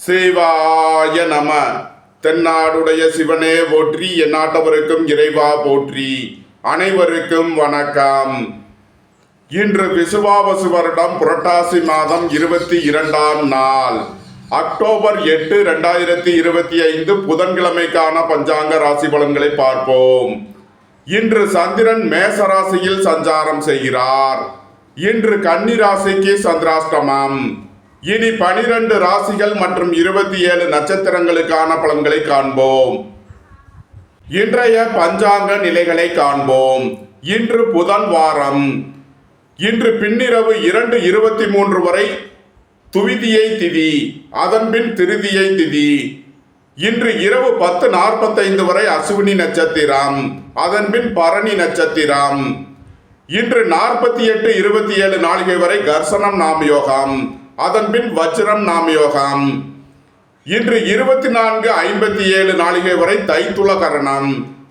சிவாய நம. தென்னாடுடைய சிவனே போற்றி, எந்நாட்டவருக்கும் இறைவா போற்றி. அனைவருக்கும் வணக்கம். இன்று விசுவாவசு வருடம் புரட்டாசி மாதம் 22ஆம் நாள், அக்டோபர் 8, 2025 புதன்கிழமைக்கான பஞ்சாங்க ராசி பலன்களை பார்ப்போம். இன்று சந்திரன் மேச ராசியில் சஞ்சாரம் செய்கிறார். இன்று கன்னி ராசிக்கு சந்திராஷ்டமம். இனி 12 ராசிகள் மற்றும் 27 நட்சத்திரங்களுக்கான பலன்களை காண்போம். இன்றைய பஞ்சாங்க நிலைகளை காண்போம். இன்று புதன் வாரம். இன்று பின்னிரவு 2:23 வரை துவிதியை திதி, அதன்பின் திருதியை திதி. இன்று இரவு 10:45 வரை அசுவினி நட்சத்திரம், அதன்பின் பரணி நட்சத்திரம். இன்று 48-27 நாளிகை வரை கர்சனம் நாமயோகம், அதன்பின் வஜ்ரம் நாமயோகம். இன்று 24-57 நாளிகை வரை தைத்துள கரணம்,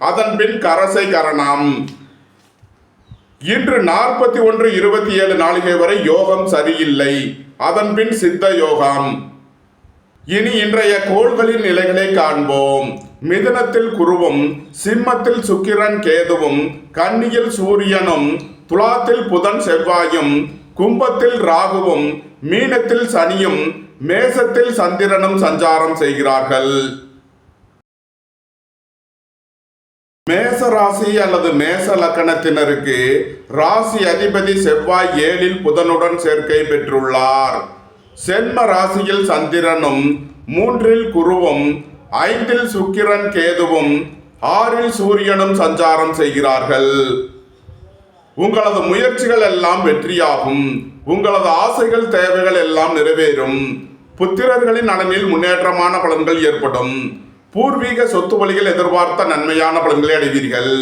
அதன்பின் கரசை கரணம். இன்று 41-27 நாளிகை வரை யோகம் சரியில்லை, அதன்பின் சித்த யோகம். இனி இன்றைய கோள்களின் நிலைகளை காண்போம். மிதுனத்தில் குருவும், சிம்மத்தில் சுக்கிரன் கேதுவும், கன்னியில் சூரியனும், துலாத்தில் புதன் செவ்வாயும், கும்பத்தில் ராகுவும், மீனத்தில் சனியும், மேசத்தில் சந்திரனும் சஞ்சாரம் செய்கிறார்கள். மேச ராசி அல்லது மேச லக்கணத்தினருக்கு ராசி அதிபதி செவ்வாய் 7இல் புதனுடன் சேர்க்கை பெற்றுள்ளார். சென்ம ராசியில் சந்திரனும், 3இல் குருவும், 5இல் சுக்கிரன் கேதுவும், 6இல் சூரியனும் சஞ்சாரம் செய்கிறார்கள். உங்களது முயற்சிகள் எல்லாம் வெற்றியாகும். உங்களது ஆசைகள் தேவைகள் எல்லாம் நிறைவேறும். புத்திரர்களின் நலனில் முன்னேற்றமான பலன்கள் ஏற்படும். பூர்வீக சொத்து வழிகள் எதிர்பார்த்த நன்மையான பலன்களை அடைவீர்கள்.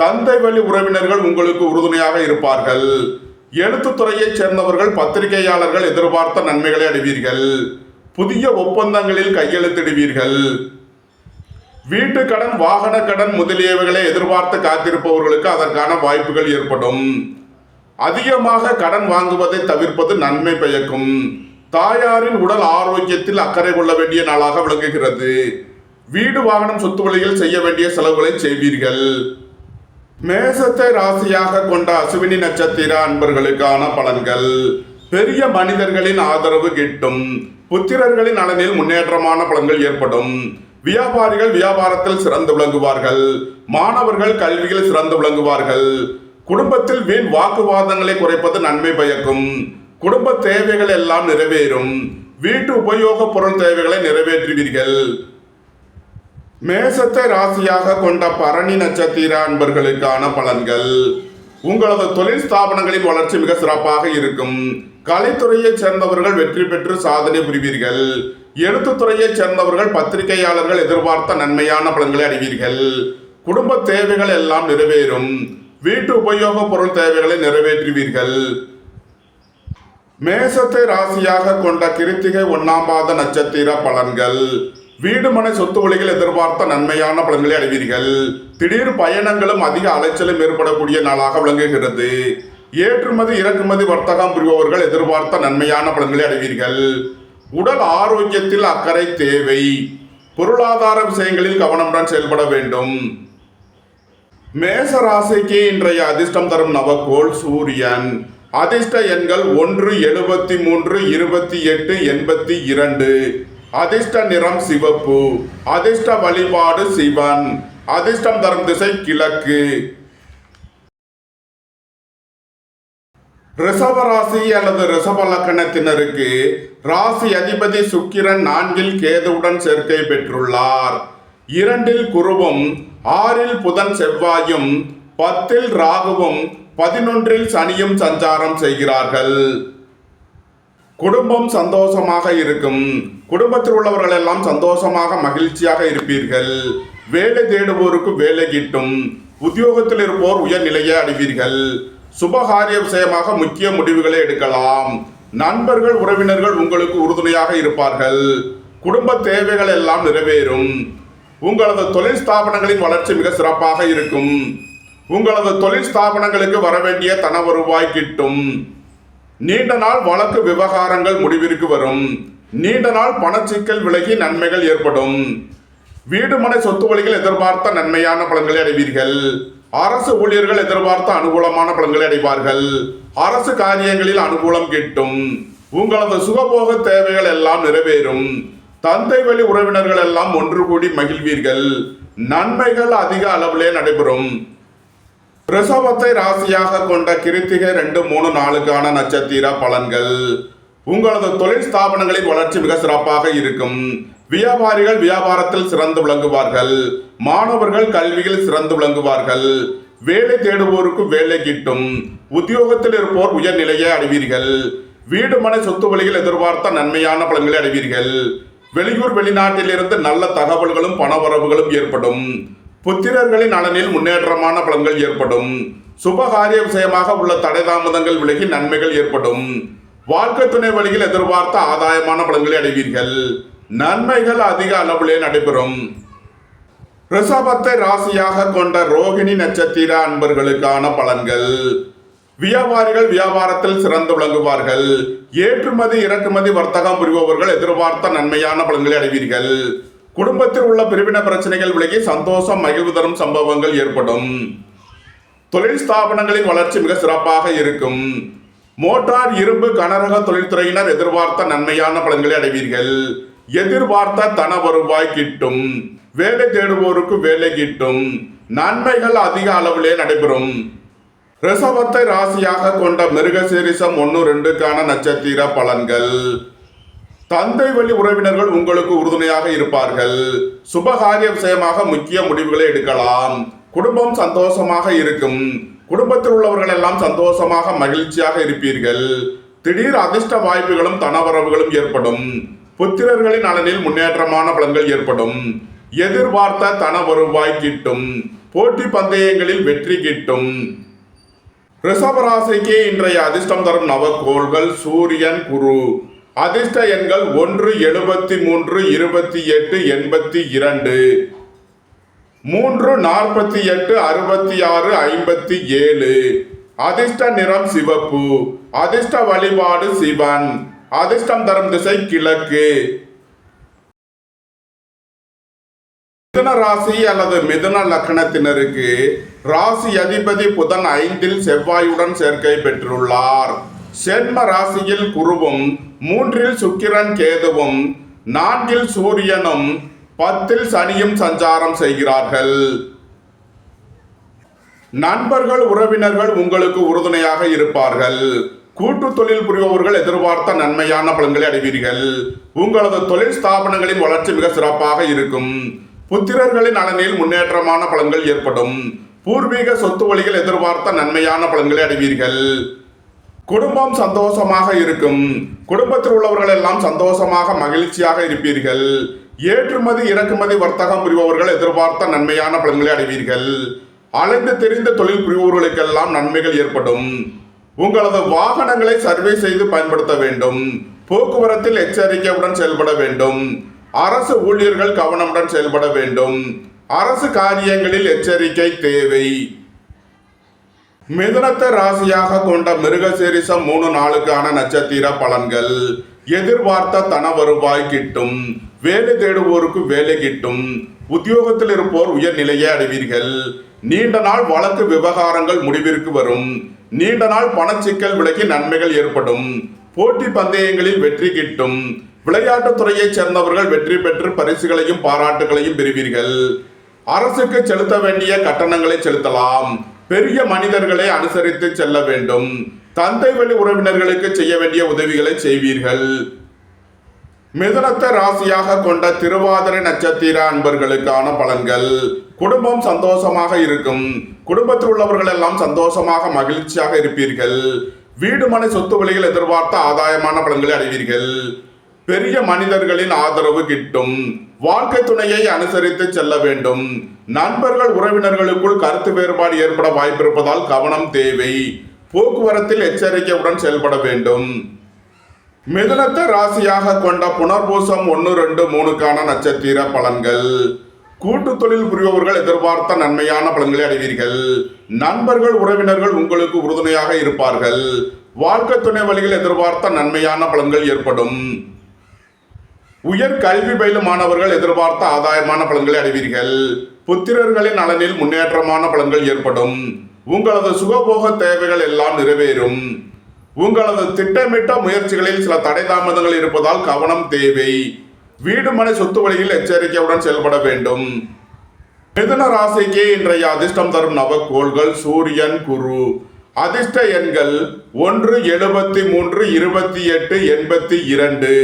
தந்தை வழி உறவினர்கள் உங்களுக்கு உறுதுணையாக இருப்பார்கள். எழுத்துத்துறையைச் சேர்ந்தவர்கள், பத்திரிகையாளர்கள் எதிர்பார்த்த நன்மைகளை அடைவீர்கள். புதிய ஒப்பந்தங்களில் கையெழுத்திடுவீர்கள். வீட்டு கடன், வாகன கடன் முதலியவைகளை எதிர்பார்த்து காத்திருப்பவர்களுக்கு அதற்கான வாய்ப்புகள் ஏற்படும். அதிகமாக கடன் வாங்குவதை தவிர்ப்பது நன்மை பயக்கும். தாயாரின் உடல் ஆரோக்கியத்தில் அக்கறை கொள்ள வேண்டிய நாளாக விளங்குகிறது. வீடு, வாகனம், சொத்து வழியில் செய்ய வேண்டிய செலவுகளை செய்வீர்கள். மேசத்தை ராசியாக கொண்ட அசுவினி நட்சத்திர அன்பர்களுக்கான பலன்கள். பெரிய மனிதர்களின் ஆதரவு கிட்டும். புத்திரர்களின் நலனில் முன்னேற்றமான பலன்கள் ஏற்படும். வியாபாரிகள் வியாபாரத்தில் சிறந்து விளங்குவார்கள். மாணவர்கள் கல்வியில் சிறந்து விளங்குவார்கள். குடும்பத்தில் வீண் வாக்குவாதங்களை குறைப்பது நன்மை பயக்கும். குடும்ப தேவைகள் எல்லாம் நிறைவேறும். வீட்டு உபயோக பொருள் தேவைகளை நிறைவேற்றுவீர்கள். மேசத்தை ராசியாக கொண்ட பரணி நட்சத்திர அன்பர்களுக்கான பலன்கள். உங்களது தொழில் ஸ்தாபனங்களின் வளர்ச்சி மிக சிறப்பாக இருக்கும். கலைத்துறையைச் சேர்ந்தவர்கள் வெற்றி பெற்று சாதனை புரிவீர்கள். எழுத்துத்துறையைச் சேர்ந்தவர்கள், பத்திரிகையாளர்கள் எதிர்பார்த்த நன்மையான பலன்களை அடைவீர்கள். குடும்ப தேவைகள் எல்லாம் நிறைவேறும். வீட்டு உபயோக பொருள் தேவைகளை நிறைவேற்றுவீர்கள். மேசத்தை ராசியாக கொண்ட கிருத்திகை 1ஆம் பாத நட்சத்திர பலன்கள். வீடு, மனை, சொத்து வழிகள் எதிர்பார்த்த நன்மையான பலன்களை அடைவீர்கள். திடீர் பயணங்களும் அதிக அலைச்சலும் ஏற்படக்கூடிய நாளாக விளங்குகிறது. ஏற்றுமதி இறக்குமதி வர்த்தகம் புரிபவர்கள் எதிர்பார்த்த நன்மையான பலன்களை அடைவீர்கள். உடல் ஆரோக்கியத்தில் அக்கறை தேவை. பொருளாதார விஷயங்களில் கவனமுடன் செயல்பட வேண்டும். மேச ராசிக்கு இன்றைய அதிர்ஷ்டம் தரும் நவக்கோள் சூரியன். அதிர்ஷ்ட எண்கள் 1, 73, 28, 82. அதிர்ஷ்ட நிறம் சிவப்பு. அதிர்ஷ்ட வழிபாடு சிவன். அதிர்ஷ்டம் தரும் திசை கிழக்கு. ரிஷப ராசி அல்லது ரிஷப லக்கணத்தினருக்கு ராசி அதிபதி சுக்கிரன் 4இல் கேதுவுடன் சேர்க்கை பெற்றுள்ளார். 2இல் குருவும், 6இல் புதன் செவ்வாயும், 10இல் ராகுவும், 11இல் சனியும் சஞ்சாரம் செய்கிறார்கள். குடும்பம் சந்தோஷமாக இருக்கும். குடும்பத்தில் உள்ளவர்கள் எல்லாம் சந்தோஷமாக மகிழ்ச்சியாக இருப்பீர்கள். வேலை தேடுவோருக்கு வேலை கிட்டும். உத்தியோகத்தில் இருப்போர் உயர்நிலையை அடைவீர்கள். சுபகாரிய விஷயமாக முக்கிய முடிவுகளை எடுக்கலாம். நண்பர்கள், உறவினர்கள் உங்களுக்கு உறுதுணையாக இருப்பார்கள். குடும்ப தேவைகள் எல்லாம் நிறைவேறும். உங்களது தொழில் ஸ்தாபனங்களின் வளர்ச்சி மிக சிறப்பாக இருக்கும். உங்களது தொழில் ஸ்தாபனங்களுக்கு வரவேண்டிய தன வருவாய் கிட்டும். நீண்ட நாள் வழக்கு விவகாரங்கள் முடிவிற்கு வரும். நீண்ட நாள் பணச்சிக்கல் விலகி நன்மைகள் ஏற்படும். வீடு மனை சொத்து வழிகள் எதிர்பார்த்த நன்மையான பலன்களை அடைவீர்கள். அரசு ஊழியர்கள் எதிர்பார்த்த அனுகூலமான பலன்களை அடைவார்கள். அரசு காரியங்களில் அனுகூலம் கிட்டும். உங்களது சுகபோக தேவைகள் எல்லாம் நிறைவேறும். தந்தை வழி உறவினர்கள் எல்லாம் ஒன்று கூடி மகிழ்வீர்கள். நன்மைகள் அதிக அளவிலே நடைபெறும். ரிஷபத்தை ராசியாக கொண்ட கிருத்திகை 2, 3, 4 நட்சத்திர பலன்கள். உங்களது தொழில் ஸ்தாபனங்களின் வளர்ச்சி மிக சிறப்பாக இருக்கும். வியாபாரிகள் வியாபாரத்தில் சிறந்து விளங்குவார்கள். மாணவர்கள் கல்வியில் சிறந்து விளங்குவார்கள். வேலை தேடுவோருக்கு வேலை கிட்டும். உத்தியோகத்தில் இருப்போர் உயர்நிலையை அடைவீர்கள். வீடு மனை சொத்து வழியில் எதிர்பார்த்த நன்மையான பலன்களை அடைவீர்கள். வெளியூர் வெளிநாட்டிலிருந்து நல்ல தகவல்களும் பணவரவுகளும் ஏற்படும். புத்திரர்களின் நலனில் முன்னேற்றமான பலன்கள் ஏற்படும். சுபகாரிய விஷயமாக உள்ள தடை தாமதங்கள் விலகி நன்மைகள் ஏற்படும். வாழ்க்கை துணை வழியில் எதிர்பார்த்த ஆதாயமான பலன்களை அடைவீர்கள். நன்மைகள் அதிக அளவிலே நடைபெறும். ரிஷபத்தை ராசியாக கொண்ட ரோகிணி நட்சத்திர அன்பர்களுக்கான பலன்கள். வியாபாரிகள் வியாபாரத்தில் சிறந்து விளங்குவார்கள். ஏற்றுமதி இறக்குமதி வர்த்தகம் புரிபவர்கள் எதிர்பார்த்த நன்மையான பலன்களை அடைவீர்கள். குடும்பத்தில் உள்ள பிரிவின பிரச்சனைகள் விலகி சந்தோஷம் மகிழ்வு தரும் சம்பவங்கள் ஏற்படும். தொழில் ஸ்தாபனங்களின் வளர்ச்சி மிக சிறப்பாக இருக்கும். மோட்டார் இரும்பு கனரக தொழில்துறையினர் எதிர்பார்த்த நன்மையான பலன்களை அடைவீர்கள். எதிர்பார்த்த தன வருவாய் கிட்டும். வேலை தேடுவோருக்கு வேலை கிட்டும். நன்மைகள் அதிக அளவிலே நடைபெறும். ரிஷபத்தை ராசியாக கொண்ட மிருகசீரிஷம் 1, 2 நட்சத்திர பலன்கள். தந்தை வழி உறவினர்கள் உங்களுக்கு உறுதுணையாக இருப்பார்கள். சுபகாரிய விஷயமாக முக்கிய முடிவுகளை எடுக்கலாம். குடும்பம் சந்தோஷமாக இருக்கும். குடும்பத்தில் உள்ளவர்கள் எல்லாம் சந்தோஷமாக மகிழ்ச்சியாக இருப்பீர்கள். திடீர் அதிர்ஷ்ட வாய்ப்புகளும் தனவரவுகளும் ஏற்படும். புத்திரர்களின் நலனில் முன்னேற்றமான பலன்கள் ஏற்படும். எதிர்பார்த்த தன வருவாய் கிட்டும். போட்டி பந்தயங்களில் வெற்றி கிட்டும். ரிஷபராசிக்கு இன்றைய அதிர்ஷ்டம் தரும் நவக்கோள்கள் சூரியன், குரு. அதிர்ஷ்ட எண்கள் 1, 73, 28, 82, 3, 48, 66, 57. அதிர்ஷ்ட நிறம் சிவப்பு. அதிர்ஷ்ட வழிபாடு சிவன். அதிர்ஷ்டம் தரும் திசை கிழக்கு. மிதுன ராசி அல்லது மிதுன லக்னத்தினருக்கு ராசி அதிபதி புதன் 5 செவ்வாயுடன் சேர்க்கை பெற்றுள்ளார். சென்ம ராசியில் குருவும், 3 சுக்கிரன் கேதுவும், 4 சூரியனும், 10 சனியும் சஞ்சாரம் செய்கிறார்கள். நண்பர்கள் உறவினர்கள் உங்களுக்கு உறுதுணையாக இருப்பார்கள். கூட்டு தொழில் புரிபவர்கள் எதிர்பார்த்த நன்மையான பலன்களை அடைவீர்கள். உங்களது தொழில் ஸ்தாபனங்களின் வளர்ச்சி மிக சிறப்பாக இருக்கும். புத்திரர்களின் நலனில் முன்னேற்றமான பலன்கள் ஏற்படும். பூர்வீக சொத்து வழிகள் எதிர்பார்த்த நன்மையான பலன்களை அடைவீர்கள். குடும்பம் சந்தோஷமாக இருக்கும். குடும்பத்தில் உள்ளவர்கள் எல்லாம் சந்தோஷமாக மகிழ்ச்சியாக இருப்பீர்கள். ஏற்றுமதி இறக்குமதி வர்த்தகம் புரிபவர்கள் எதிர்பார்த்த நன்மையான பலன்களை அடைவீர்கள். அலைந்து தெரிந்த தொழில் புரிபவர்களுக்கெல்லாம் நன்மைகள் ஏற்படும். உங்களது வாகனங்களை சர்வே செய்து பயன்படுத்த வேண்டும். போக்குவரத்தில் எச்சரிக்கையுடன் செயல்பட வேண்டும். அரசு ஊழியர்கள் கவனமுடன் செயல்பட வேண்டும். அரசு காரியங்களில் எச்சரிக்கை தேவை. மிதுனத்தை ராசியாக கொண்ட மிருகசீரிஷம் 3, 4 நட்சத்திர பலன்கள். எதிர்பார்த்த தன வருவாய் கிட்டும். வேலை தேடுவோருக்கு வேலை கிட்டும். உத்தியோகத்தில் இருப்போர் உயர்நிலையை அடைவீர்கள். நீண்ட நாள் வழக்கு விவகாரங்கள் முடிவிற்கு வரும். நீண்ட நாள் பணச்சிக்கல் விலகி நன்மைகள் ஏற்படும். போட்டி பந்தயங்களில் வெற்றி கிட்டும். விளையாட்டுத் துறையைச் சேர்ந்தவர்கள் வெற்றி பெற்று பரிசுகளையும் பாராட்டுகளையும் பெறுவீர்கள். அரசுக்கு செலுத்த வேண்டிய கட்டணங்களை செலுத்தலாம். பெரிய மனிதர்களை அனுசரித்து செல்ல வேண்டும். தந்தை வழி உறவினர்களுக்கு செய்ய வேண்டிய உதவிகளை செய்வீர்கள். மிதுனத்தை ராசியாக கொண்ட திருவாதிரை நட்சத்திர அன்பர்களுக்கான பலன்கள். குடும்பம் சந்தோஷமாக இருக்கும். குடும்பத்தில் உள்ளவர்கள் எல்லாம் சந்தோஷமாக மகிழ்ச்சியாக இருப்பீர்கள். வீடு மனை சொத்து வழியில் எதிர்பார்த்த ஆதாயமான பலன்களை அடைவீர்கள். பெரிய மனிதர்களின் ஆதரவு கிட்டும். வாழ்க்கை துணையை அனுசரித்து செல்ல வேண்டும். நண்பர்கள் உறவினர்களுக்குள் கருத்து வேறுபாடு ஏற்பட வாய்ப்பிருப்பதால் கவனம் தேவை. போக்குவரத்தில் எச்சரிக்கையுடன் செயல்பட வேண்டும். மிதுனத்தை ராசியாக கொண்ட புனர்பூசம் 1, 2, 3 நட்சத்திர பலன்கள். கூட்டு தொழில் புரிபவர்கள் எதிர்பார்த்த நன்மையான பலன்களை அடைவீர்கள். நண்பர்கள் உறவினர்கள் உங்களுக்கு உறுதுணையாக இருப்பார்கள். வாழ்க்கை துணை வழியில் எதிர்பார்த்த நன்மையான பலன்கள் ஏற்படும். உயர் கல்வி பயிலும் மாணவர்கள் எதிர்பார்த்த ஆதாயமான பலன்களை அடைவீர்கள். புத்திரர்களின் நலனில் முன்னேற்றமான பலன்கள் ஏற்படும். உங்களது சுகபோக தேவைகள் எல்லாம் நிறைவேறும். உங்களது திட்டமிட்ட முயற்சிகளில் சில தடை தாமதங்கள் இருப்பதால் கவனம் தேவை. வீடு மனை சொத்து வழியில் எச்சரிக்கையுடன் செயல்பட வேண்டும். மிதுன ராசிக்கு இன்றைய அதிர்ஷ்டம் தரும் நவக்கோள்கள் சூரியன், குரு. அதிர்ஷ்ட எண்கள் 1, 73, 28, 82,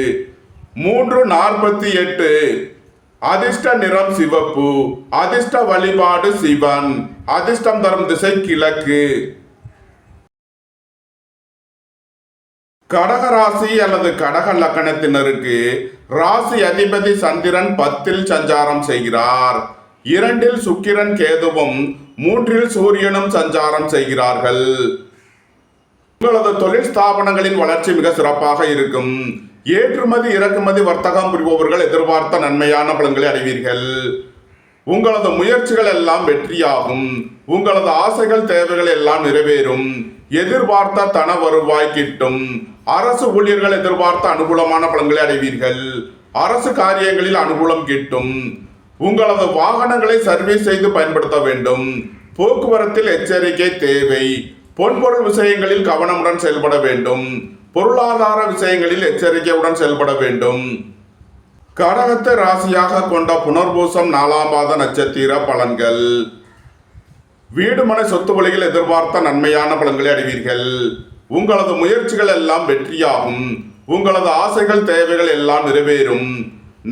3, 48. அதிர்ஷ்ட நிறம் சிவப்பு. அதிர்ஷ்ட வழிபாடு சிவன். அதிர்ஷ்டம் தரும் திசை கிழக்கு. கடக ராசி அல்லது கடக லக்கணத்தினருக்கு ராசி அதிபதி சந்திரன் 10ல் சஞ்சாரம் செய்கிறார். 2ல் சுக்கிரன் கேதுவும் 3ல் சூரியனும் சஞ்சாரம் செய்கிறார்கள். உங்களது தொழில் ஸ்தாபனங்களின் வளர்ச்சி மிக சிறப்பாக இருக்கும். ஏற்றுமதி இறக்குமதி வர்த்தகம் புரிபவர்கள் எதிர்பார்த்த நன்மையான பலன்களை அடைவீர்கள். உங்களது முயற்சிகள் எல்லாம் வெற்றியாகும். உங்களது ஆசைகள் தேவைகள் எல்லாம் நிறைவேறும். எதிர்பார்த்த தன வருவாய் கிட்டும். அரசு ஊழியர்கள் எதிர்பார்த்த அனுகூலமான பலன்களை அடைவீர்கள். அரசு காரியங்களில் அனுகூலம் கிட்டும். உங்களது வாகனங்களை சர்வீஸ் செய்து பயன்படுத்த வேண்டும். போக்குவரத்தில் எச்சரிக்கை தேவை. பொன்பொருள் விஷயங்களில் கவனமுடன் செயல்பட வேண்டும். பொருளாதார விஷயங்களில் எச்சரிக்கையுடன் செயல்பட வேண்டும். கடகத்தை ராசியாக கொண்ட புனர்பூசம் 4ஆம் பாத நட்சத்திர பலன்கள். வீடு மனை சொத்து வழியில் எதிர்பார்த்த நன்மையான பலன்களை அடைவீர்கள். உங்களது முயற்சிகள் எல்லாம் வெற்றியாகும். உங்களது ஆசைகள் தேவைகள் எல்லாம் நிறைவேறும்.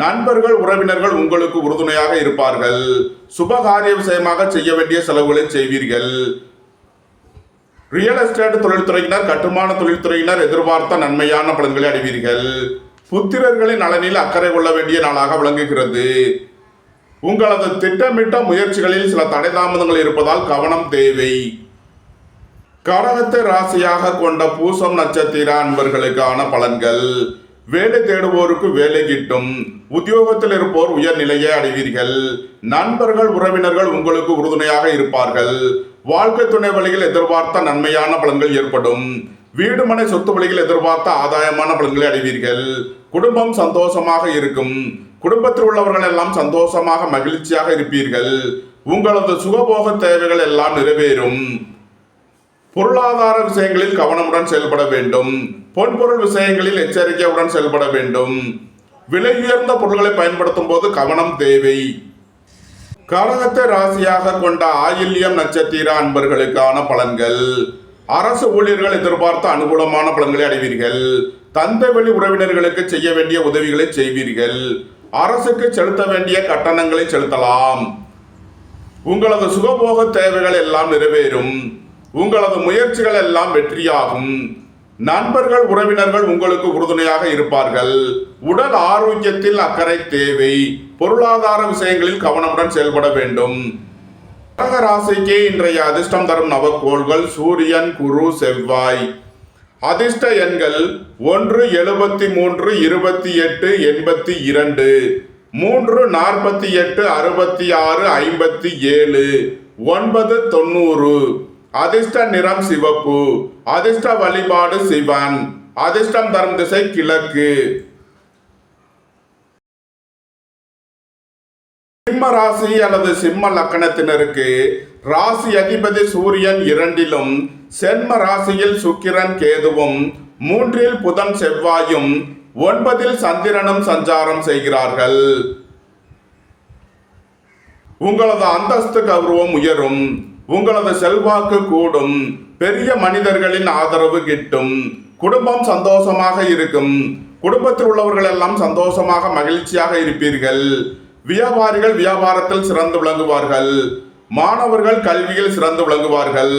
நண்பர்கள் உறவினர்கள் உங்களுக்கு உறுதுணையாக இருப்பார்கள். சுபகாரிய விஷயமாக செய்ய வேண்டிய செலவுகளை செய்வீர்கள். ரியல் எஸ்டேட் தொழில்துறையினர் கட்டுமான தொழில்துறையினர் எதிர்பார்த்த நன்மையான பலன்களை அடைவீர்கள். புத்திரர்களின் நலனில் அக்கறை கொள்ள வேண்டிய நாளாக விளங்குகிறது. உங்களது திட்டமிட்ட முயற்சிகளில் சில தடை தாமதங்கள் இருப்பதால் கவனம் தேவை. கடகத்தை ராசியாக கொண்ட பூசம் நட்சத்திர அன்பர்களுக்கான பலன்கள். வேலை தேடுவோருக்கு வேலை கிட்டும். உத்தியோகத்தில் இருப்போர் உயர்நிலையை அடைவீர்கள். நண்பர்கள் உறவினர்கள் உங்களுக்கு உறுதுணையாக இருப்பார்கள். வாழ்க்கை துணை வழியில் எதிர்பார்த்த நன்மையான பலன்கள் ஏற்படும். வீடு மனை சொத்து வழியில் எதிர்பார்த்த ஆதாயமான பலன்களை அடைவீர்கள். குடும்பம் சந்தோஷமாக இருக்கும். குடும்பத்தில் உள்ளவர்கள் எல்லாம் சந்தோஷமாக மகிழ்ச்சியாக இருப்பீர்கள். உங்களது சுகபோக தேவைகள் எல்லாம் நிறைவேறும். பொருளாதார விஷயங்களில் கவனமுடன் செயல்பட வேண்டும். பொன்பொருள் விஷயங்களில் எச்சரிக்கையுடன் செயல்பட வேண்டும். விலை உயர்ந்த பொருட்களை பயன்படுத்தும் போது கவனம் தேவை. கடகத்தை ராசியாக கொண்ட ஆயில்யம் நட்சத்திர அன்பர்களுக்கான பலன்கள். அரசு ஊழியர்கள் எதிர்பார்த்த அனுகூலமான பலன்களை அடைவீர்கள். தந்தை வழி உறவினர்களுக்கு செய்ய வேண்டிய உதவிகளை செய்வீர்கள். அரசுக்கு செலுத்த வேண்டிய கட்டணங்களை செலுத்தலாம். உங்களது சுகபோக தேவைகள் எல்லாம் நிறைவேறும். உங்களது முயற்சிகள் எல்லாம் வெற்றியாகும். நண்பர்கள் உறவினர்கள் உங்களுக்கு உறுதுணையாக இருப்பார்கள். உடல் ஆரோக்கியத்தில் அக்கறை தேவை. பொருளாதார விஷயங்களில் கவனமுடன் செயல்பட வேண்டும். கடக ராசிக்கு இன்றைய அதிர்ஷ்டம் தரும் நவக்கோள்கள் சூரியன், குரு, செவ்வாய். அதிர்ஷ்ட எண்கள் 1, 73, 28, 82, 3, 48, 66, 57, 9, 90. அதிர்ஷ்ட நிறம் சிவப்பு. அதிர்ஷ்ட வழிபாடு சிவன். அதிர்ஷ்டம் தரும் திசை கிழக்கு. சிம்ம ராசி அல்லது சிம்ம லக்கணத்தினருக்கு ராசி அதிபதி சூரியன் 2லும் சென்ம ராசியில் சுக்கிரன் கேதுவும் 3ல் புதன் செவ்வாயும் 9ல் சந்திரனும் சஞ்சாரம் செய்கிறார்கள். உங்களது அந்தஸ்து கௌரவம் உயரும். உங்களது செல்வாக்கு கூடும். பெரிய மனிதர்களின் ஆதரவு கிட்டும். குடும்பம் சந்தோஷமாக இருக்கும். குடும்பத்தில் உள்ளவர்கள் எல்லாம் சந்தோஷமாக மகிழ்ச்சியாக இருப்பீர்கள். வியாபாரிகள் வியாபாரத்தில் சிறந்து விளங்குவார்கள். மாணவர்கள் கல்வியில் சிறந்து விளங்குவார்கள்.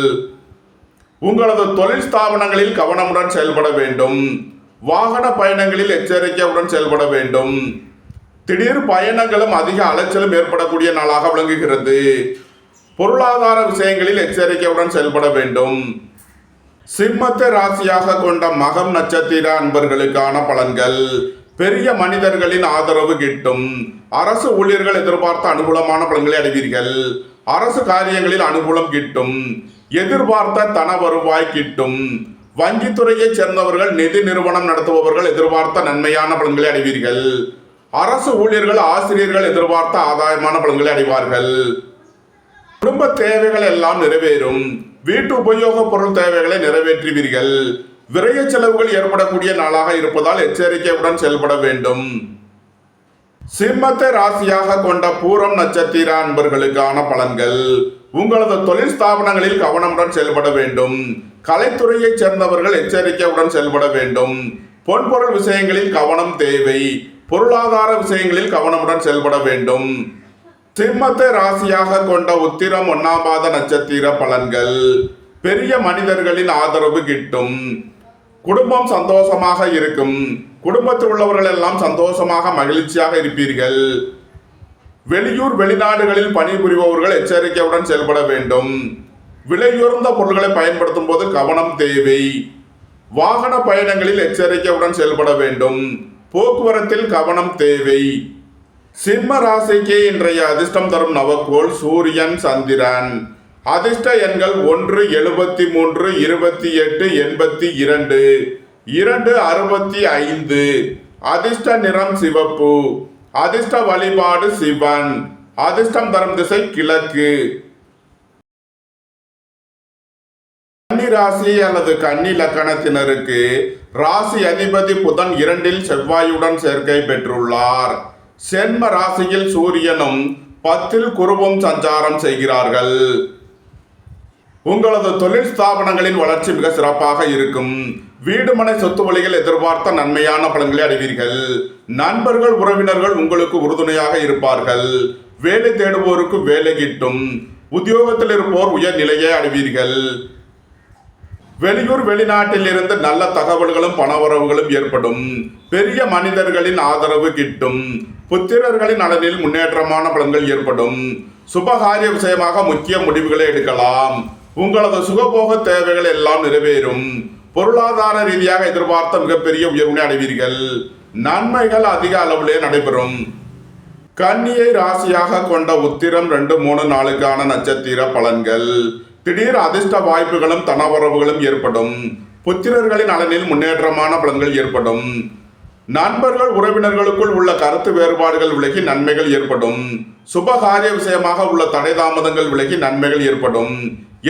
உங்களது தொழில் ஸ்தாபனங்களில் கவனமுடன் செயல்பட வேண்டும். வாகன பயணங்களில் எச்சரிக்கையுடன் செயல்பட வேண்டும். திடீர் பயணங்களும் அதிக அலைச்சலும் ஏற்படக்கூடிய நாளாக விளங்குகிறது. பொருளாதார விஷயங்களில் எச்சரிக்கையுடன் செயல்பட வேண்டும். சிம்மத்தை ராசியாக கொண்ட மகம் நட்சத்திர அன்பர்களுக்கான பலன்கள். பெரிய மனிதர்களின் ஆதரவு கிட்டும். அரசு ஊழியர்கள் எதிர்பார்த்த அனுகூலமான பலன்களை அடைவீர்கள். அரசு காரியங்களில் அனுகூலம் கிட்டும். எதிர்பார்த்த தன வருவாய் கிட்டும். வங்கித்துறையைச் சேர்ந்தவர்கள் நிதி நிறுவனம் நடத்துபவர்கள் எதிர்பார்த்த நன்மையான பலன்களை அடைவீர்கள். அரசு ஊழியர்கள் ஆசிரியர்கள் எதிர்பார்த்த ஆதாயமான பலன்களை அடைவார்கள். குடும்ப தேவைகள் எல்லாம் நிறைவேறும். வீட்டு உபயோக பொருள் தேவைகளை நிறைவேற்றுவீர்கள். விரய செலவுகள் ஏற்படக்கூடிய நாளாக இருப்பதால் எச்சரிக்கையுடன் செயல்பட வேண்டும். சிம்மத்தை ராசியாக கொண்ட பூரம் நட்சத்திர அன்பர்களுக்கான பலன்கள். உங்களது தொழில் ஸ்தாபனங்களில் கவனமுடன் செயல்பட வேண்டும். கலைத்துறையைச் சேர்ந்தவர்கள் எச்சரிக்கையுடன் செயல்பட வேண்டும். பொன்பொருள் விஷயங்களில் கவனம் தேவை. பொருளாதார விஷயங்களில் கவனமுடன் செயல்பட வேண்டும். சிம்மத்தை ராசியாக கொண்ட உத்திரம் 1ஆம் பாத நட்சத்திர பலன்கள். பெரிய மனிதர்களின் ஆதரவு கிட்டும். குடும்பம் சந்தோஷமாக இருக்கும். குடும்பத்தில் உள்ளவர்கள் எல்லாம் சந்தோஷமாக மகிழ்ச்சியாக இருப்பீர்கள். வெளியூர் வெளிநாடுகளில் பணிபுரிபவர்கள் எச்சரிக்கையுடன் செயல்பட வேண்டும். விலையுயர்ந்த பொருட்களை பயன்படுத்தும் போது கவனம் தேவை. வாகன பயணங்களில் எச்சரிக்கையுடன் செயல்பட வேண்டும். போக்குவரத்தில் கவனம் தேவை. சிம்ம ராசிக்கு இன்றைய அதிர்ஷ்டம் தரும் நவக்கோள் சூரியன் சந்திரன். அதிர்ஷ்ட எண்கள் 1 73 28 82 2 65. அதிர்ஷ்ட நிறம் சிவப்பு. அதிர்ஷ்ட வழிபாடு சிவன். அதிர்ஷ்டம் தரும் திசை கிழக்கு. கன்னி ராசி அல்லது கன்னி லக்கணத்தினருக்கு ராசி அதிபதி புதன் 2இல் செவ்வாயுடன் சேர்க்கை பெற்றுள்ளார். சென்ம ராசியில் சூரியனும் 10இல் குருவும் சஞ்சாரம் செய்கிறார்கள். உங்களது தொழில் ஸ்தாபனங்களின் வளர்ச்சி மிக சிறப்பாக இருக்கும். வீடுமனை சொத்து வழிகள் எதிர்பார்த்த நன்மையான பலன்களை அடைவீர்கள். நண்பர்கள் உறவினர்கள் உங்களுக்கு உறுதுணையாக இருப்பார்கள். வேலை தேடுவோருக்கு வேலை கிட்டும். உத்தியோகத்தில் இருப்போர் உயர் நிலையை அடைவீர்கள். வெளியூர் வெளிநாட்டில் இருந்து நல்ல தகவல்களும் பணவரவுகளும் ஏற்படும். பெரிய மனிதர்களின் ஆதரவு கிட்டும். புத்திரர்களின் நலனில் முன்னேற்றமான பலன்கள் ஏற்படும். சுபகாரிய விஷயமாக முக்கிய முடிவுகளை எடுக்கலாம். உங்களது சுகபோக தேவைகள் எல்லாம் நிறைவேறும். பொருளாதார ரீதியாக எதிர்பார்த்த மிகப்பெரிய உயர்வினை அடைவீர்கள். நன்மைகள் அதிக அளவிலே நடைபெறும். கன்னியை ராசியாக கொண்ட உத்திரம் 2, 3, 4க்கான நட்சத்திர பலன்கள். திடீர் அதிர்ஷ்ட வாய்ப்புகளும் தனவரவுகளும் ஏற்படும். புத்திரர்களின் நலனில் முன்னேற்றமான பலன்கள் ஏற்படும். நண்பர்கள் உறவினர்களுக்குள் உள்ள கருத்து வேறுபாடுகள் விலகி நன்மைகள் ஏற்படும். சுபகாரிய விஷயமாக உள்ள தடை தாமதங்கள் விலகி நன்மைகள் ஏற்படும்.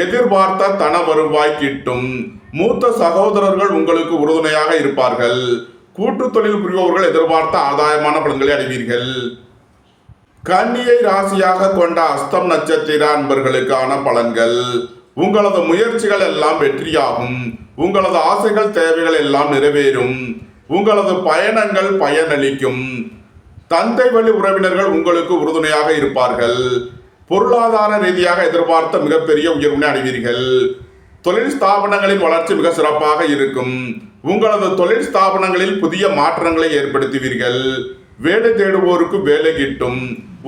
எதிர்பார்த்த தன வருவாய் கிட்டும். மூத்த சகோதரர்கள் உங்களுக்கு உறுதுணையாக இருப்பார்கள். கூட்டு தொழில் புரிபவர்கள் எதிர்பார்த்த ஆதாயமான பலன்களை அடைவீர்கள். கன்னியை ராசியாக கொண்ட அஸ்தம் நட்சத்திர அன்பர்களுக்கான பலன்கள். உங்களது முயற்சிகள் எல்லாம் வெற்றியாகும். உங்களது ஆசைகள் தேவைகள் எல்லாம் நிறைவேறும். உங்களது பயணங்கள் பயனளிக்கும். தந்தை வழி உறவினர்கள் உங்களுக்கு உறுதுணையாக இருப்பார்கள். பொருளாதார ரீதியாக எதிர்பார்த்த மிகப்பெரிய உயர்வினை அடைவீர்கள். தொழில் ஸ்தாபனங்களின் வளர்ச்சி மிக சிறப்பாக இருக்கும். உங்களது தொழில் ஸ்தாபனங்களில் புதிய மாற்றங்களை ஏற்படுத்துவீர்கள். வேலை தேடுவோருக்கு வேலை கிட்டும்.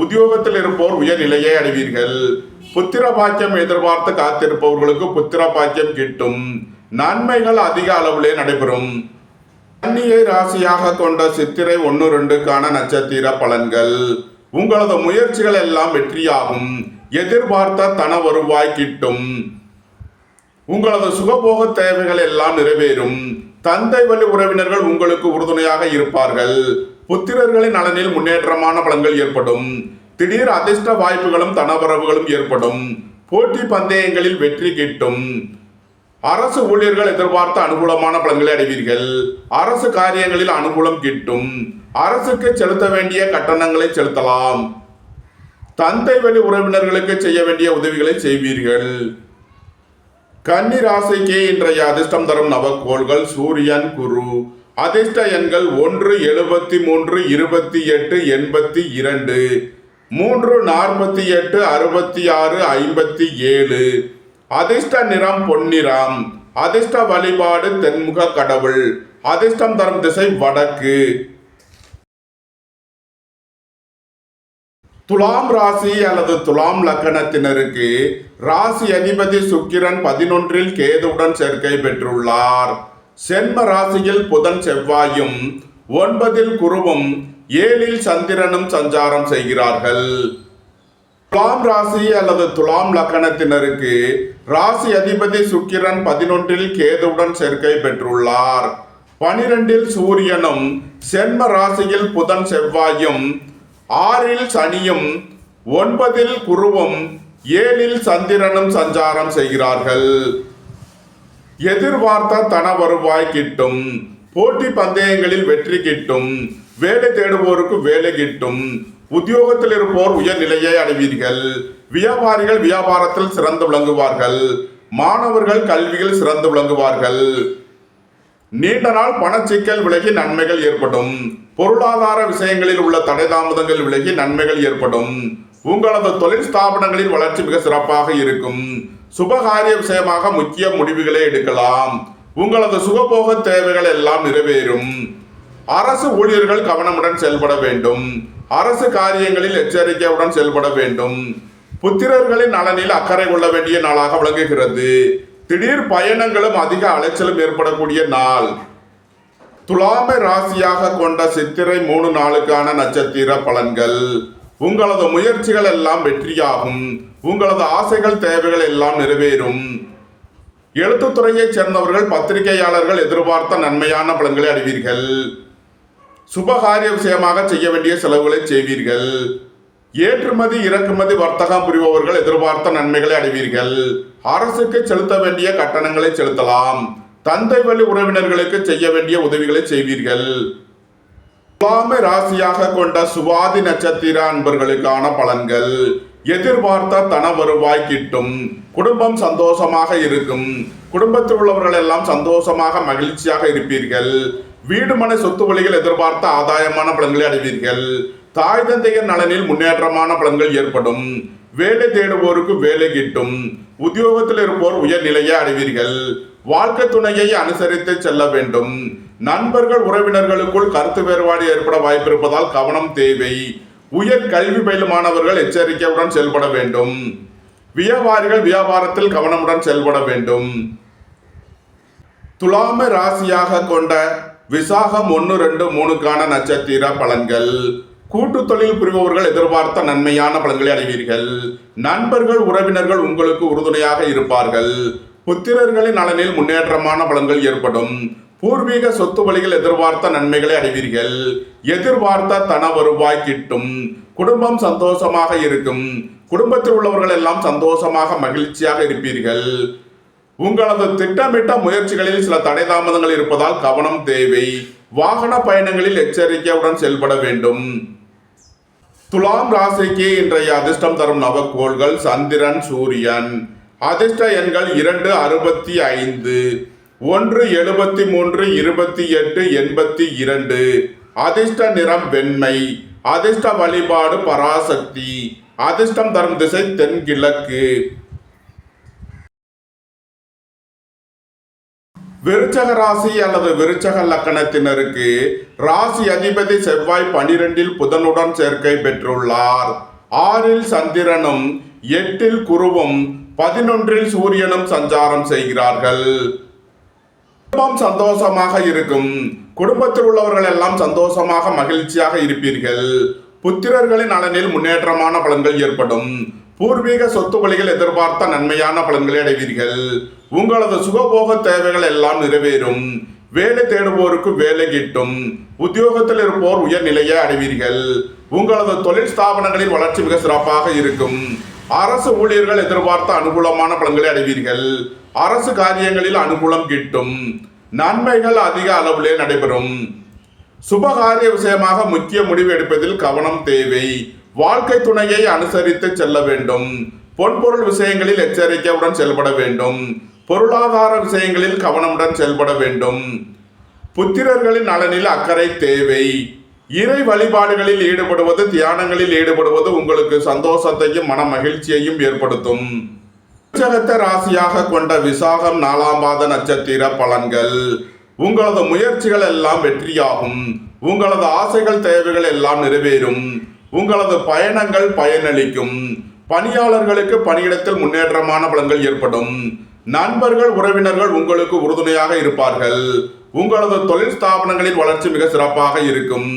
உத்தியோகத்தில் இருப்போர் உயர் நிலையை அடைவீர்கள். புத்திர பாக்கியம் எதிர்பார்த்து காத்திருப்பவர்களுக்கு புத்திர பாக்கியம் கிட்டும். நன்மைகள் அதிக அளவிலே நடைபெறும். கன்னியை ராசியாக கொண்ட சித்திரை 1, 2க்கான நட்சத்திர பலன்கள். உங்களது முயற்சிகள் எல்லாம் வெற்றியாகும். எதிர்பார்த்த தன வருவாய் கிட்டும். உங்களது சுகபோக தேவைகள் எல்லாம் நிறைவேறும். தந்தை வழி உறவினர்கள் உங்களுக்கு உறுதுணையாக இருப்பார்கள். புத்திரர்களின் நலனில் முன்னேற்றமான பலன்கள் ஏற்படும். திடீர் அதிர்ஷ்ட வாய்ப்புகளும் தனவரவுகளும் ஏற்படும். போட்டி பந்தயங்களில் வெற்றி கிட்டும். அரசு ஊழியர்கள் எதிர்பார்த்த அனுகூலமான பலன்களை அடைவீர்கள். அரசு காரியங்களில் அனுகூலம் கிட்டும். அரசுக்கு செலுத்த வேண்டிய கட்டணங்களை செலுத்தலாம். தந்தை வழி உறவினர்களுக்கு செய்ய வேண்டிய உதவிகளை செய்வீர்கள். கன்னி ராசிக்கு இன்றைய அதிர்ஷ்டம் தரும் நவக்கோள்கள் சூரியன் குரு. அதிர்ஷ்ட எண்கள் 1 73 28 82 3 48 66 57. அதிர்ஷ்ட நிறம் பொன்னிறம். அதிர்ஷ்ட வழிபாடு தென்முக கடவுள். அதிர்ஷ்டம் தரும் திசை வடக்கு. துலாம் ராசி அல்லது துலாம் லக்கணத்தினருக்கு ராசி அதிபதி சுக்கிரன் 11இல் கேதுவுடன் சேர்க்கை பெற்றுள்ளார். சென்ம ராசியில் புதன் செவ்வாயும் 9இல் குருவும் 7இல் சந்திரனும் சஞ்சாரம் செய்கிறார்கள். துலாம் ராசி அல்லது துலாம் லக்கணத்தினருக்கு ராசி அதிபதி சுக்கிரன் 11இல் கேதுவுடன் சேர்க்கை பெற்றுள்ளார். 12 சூரியனும் சென்ம ராசியில் புதன் செவ்வாயும் 6 சனியும் 9 குருவும் 7 சந்திரனும் சஞ்சாரம் செய்கிறார்கள். எதிர்பார்த்த தன வருவாய் கிட்டும். போட்டி பந்தயங்களில் வெற்றி கிட்டும். வேலை தேடுவோருக்கு வேலை கிட்டும். உத்தியோகத்தில் இருப்போர் உயர்நிலையை அடைவீர்கள். வியாபாரிகள் வியாபாரத்தில் சிறந்து விளங்குவார்கள். மாணவர்கள் கல்வியில் சிறந்து விளங்குவார்கள். நீண்ட நாள் பணச்சிக்கல் விலகி நன்மைகள் ஏற்படும். பொருளாதார விஷயங்களில் உள்ள தடை தாமதங்கள் விலகி நன்மைகள் ஏற்படும். உங்களது தொழில் ஸ்தாபனங்களின் வளர்ச்சி மிக சிறப்பாக இருக்கும். சுபகாரிய விஷயமாக முக்கிய முடிவுகளை எடுக்கலாம். உங்களது சுகபோக தேவைகள் எல்லாம் நிறைவேறும். அரசு ஊழியர்கள் கவனமுடன் செயல்பட வேண்டும். அரசு காரியங்களில் எச்சரிக்கையுடன் செயல்பட வேண்டும். புத்திரர்களின் நலனில் அக்கறை கொள்ள வேண்டிய நாளாக விளங்குகிறது. திடீர் பயணங்களும் அதிக அலைச்சலும் ஏற்படக்கூடிய நாள். துலாமை ராசியாக கொண்ட சித்திரை 3 நாளுக்கான நட்சத்திர பலன்கள். உங்களது முயற்சிகள் எல்லாம் வெற்றியாகும். உங்களது ஆசைகள் தேவைகள் எல்லாம் நிறைவேறும். எழுத்துத்துறையைச் சேர்ந்தவர்கள் பத்திரிகையாளர்கள் எதிர்பார்த்த நன்மையான பலன்களை அடைவீர்கள். சுபகாரிய விஷயமாக செய்ய வேண்டிய செலவுகளை செய்வீர்கள். ஏற்றுமதி இறக்குமதி வர்த்தகம் புரிபவர்கள் எதிர்பார்த்த நன்மைகளை அடைவீர்கள். அரசுக்கு செலுத்த வேண்டிய கட்டணங்களை செலுத்தலாம். தந்தை வழி உறவினர்களுக்கு செய்ய வேண்டிய உதவிகளை செய்வீர்கள். துலாமை ராசியாக கொண்ட சுவாதி நட்சத்திர அன்பர்களுக்கான பலன்கள். எதிர்பார்த்த தன வருவாய் கிட்டும். குடும்பம் சந்தோஷமாக இருக்கும். குடும்பத்தில் உள்ளவர்கள் எல்லாம் சந்தோஷமாக மகிழ்ச்சியாக இருப்பீர்கள். வீடு மனை சொத்து வழிகள் எதிர்பார்த்த ஆதாயமான பலன்களை அடைவீர்கள். தாய் தந்தையர் நலனில் முன்னேற்றமான பலன்கள் ஏற்படும். வேலை தேடுவோருக்கு வேலை கிட்டும். உத்தியோகத்தில் இருப்போர் உயர்நிலையை அடைவீர்கள். வாழ்க்கை துணையை அனுசரித்து செல்ல வேண்டும். நண்பர்கள் உறவினர்களுக்குள் கருத்து வேறுபாடு ஏற்பட வாய்ப்பிருப்பதால் கவனம் தேவை. உயர் கல்வி பயிலும் மாணவர்கள் எச்சரிக்கையுடன் செயல்பட வேண்டும். வியாபாரிகள் வியாபாரத்தில் கவனமுடன் செயல்பட வேண்டும். துலாமை ராசியாக கொண்ட விசாகம் 1, 2, 3க்கான நட்சத்திர பலன்கள். கூட்டு தொழில் புரிபவர்கள் எதிர்பார்த்த நன்மையான பலன்களை அடைவீர்கள். நண்பர்கள் உறவினர்கள் உங்களுக்கு உறுதுணையாக இருப்பார்கள். புத்திரர்களின் நலனில் முன்னேற்றமான பலன்கள் ஏற்படும். பூர்வீக சொத்து வழிகள் எதிர்பார்த்த நன்மைகளை அடைவீர்கள். எதிர்பார்த்த தன வருவாய் கிட்டும். குடும்பம் சந்தோஷமாக இருக்கும். குடும்பத்தில் உள்ளவர்கள் எல்லாம் சந்தோஷமாக மகிழ்ச்சியாக இருப்பீர்கள். உங்களது திட்டமிட்ட முயற்சிகளில் சில தடை தாமதங்கள் இருப்பதால் கவனம் தேவை. வாகன பயணங்களில் எச்சரிக்கையுடன் செயல்பட வேண்டும். துலாம் ராசிக்கு இன்றைய அதிர்ஷ்டம் தரும் நவக்கோள்கள் சந்திரன் சூரியன். அதிர்ஷ்ட எண்கள் 2, 65, 1, 73, 28, 82. அதிர்ஷ்ட நிறம் வெண்மை. அதிர்ஷ்ட வழிபாடு பராசக்தி. அதிர்ஷ்டம் தரும் திசை தென்கிழக்கு. விருச்சக ராசி அல்லது விருச்சக லக்கணத்தினருக்கு ராசி அதிபதி செவ்வாய் 12 புதனுடன் சேர்க்கை பெற்றுள்ளார். 6 சந்திரனும் 8 குருவும் 11 சூரியனும் சஞ்சாரம் செய்கிறார்கள். குடும்பம் சந்தோஷமாக இருக்கும். குடும்பத்தில் உள்ளவர்கள் எல்லாம் சந்தோஷமாக மகிழ்ச்சியாக இருப்பீர்கள். புத்திரர்களின் நலனில் முன்னேற்றமான பலன்கள் ஏற்படும். பூர்வீக சொத்து வழிகள் எதிர்பார்த்த நன்மையான பலன்களை அடைவீர்கள். உங்களது சுகபோக தேவைகள் எல்லாம் நிறைவேறும். வேலை தேடுவோருக்கு வேலை கிட்டும். உத்தியோகத்தில் இருப்போர் உயர்நிலையை அடைவீர்கள். உங்களது தொழில் ஸ்தாபனங்களின் வளர்ச்சி மிக சிறப்பாக இருக்கும். அரசு ஊழியர்கள் எதிர்பார்த்த அனுகூலமான பலன்களை அடைவீர்கள். அரசு காரியங்களில் அனுகூலம் கிட்டும். நன்மைகள் அதிக அளவிலே நடைபெறும். சுபகாரிய விஷயமாக முக்கிய முடிவு எடுப்பதில் கவனம் தேவை. வாழ்க்கை துணையை அனுசரித்து செல்ல வேண்டும். பொன்பொருள் விஷயங்களில் எச்சரிக்கையுடன் செயல்பட வேண்டும். பொருளாதார விஷயங்களில் கவனமுடன் செயல்பட வேண்டும். புத்திரர்களின் நலனில் அக்கறை தேவை. இறை வழிபாடுகளில் ஈடுபடுவது தியானங்களில் ஈடுபடுவது உங்களுக்கு சந்தோஷத்தையும் மன மகிழ்ச்சியையும் ஏற்படுத்தும். விருச்சகத்தை ராசியாக கொண்ட விசாகம் 4ஆம் பாத நட்சத்திர பலன்கள். உங்களது முயற்சிகள் எல்லாம் வெற்றியாகும். உங்களது ஆசைகள் தேவைகள் எல்லாம் நிறைவேறும். உங்களது பயணங்கள் பயனளிக்கும். பணியாளர்களுக்கு பணியிடத்தில் முன்னேற்றமான பலன்கள் ஏற்படும். நண்பர்கள் உறவினர்கள் உங்களுக்கு உறுதுணையாக இருப்பார்கள். உங்களது தொழில் ஸ்தாபனங்களின் வளர்ச்சி மிக சிறப்பாக இருக்கும்.